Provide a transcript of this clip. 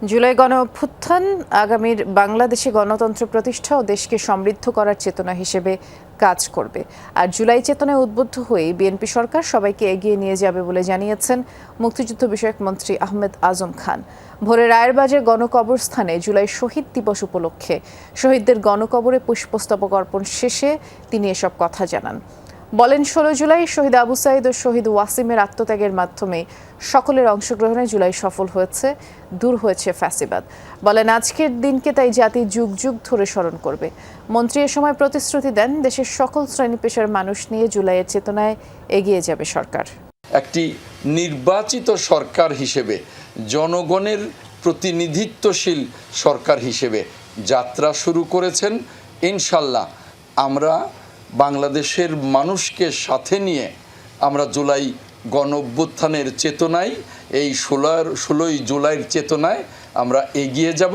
জুলাই গণ অভ্যুত্থান আগামীর বাংলাদেশে গণতন্ত্র প্রতিষ্ঠা ও দেশকে সমৃদ্ধ করার চেতনা হিসেবে কাজ করবে। আর জুলাই চেতনায় উদ্বুদ্ধ হয়ে বিএনপি সরকার সবাইকে এগিয়ে নিয়ে যাবে বলে জানিয়েছেন মুক্তিযুদ্ধ বিষয়ক মন্ত্রী আহমেদ আজম খান। ভোরে রায়েরবাজার গণকবরস্থানে জুলাই শহীদ দিবস উপলক্ষে শহীদদের গণকবরে পুষ্পস্তবক অর্পণ শেষে তিনি এসব কথা জানান। বলেন, 16 জুলাই শহীদ আবু সাঈদ ও শহীদ ওয়াসিমের আত্মত্যাগের মাধ্যমে সকলের অংশগ্রহণে জুলাই সফল হয়েছে, দূর হয়েছে ফ্যাসিবাদ। বলেন, আজকের দিনকে তাই জাতি যুগ যুগ ধরে স্মরণ করবে। মন্ত্রী এ সময় প্রতিশ্রুতি দেন, দেশের সকল শ্রেণী পেশার মানুষ নিয়ে জুলাইয়ের চেতনায় এগিয়ে যাবে সরকার। একটি নির্বাচিত সরকার হিসেবে, জনগণের প্রতিনিধিত্বশীল সরকার হিসেবে যাত্রা শুরু করেছেন। ইনশাল্লাহ আমরা বাংলাদেশের মানুষকে সাথে নিয়ে আমরা জুলাই গণ অভ্যুত্থানের চেতনায়, এই 16 জুলাইয়ের চেতনায় আমরা এগিয়ে যাব।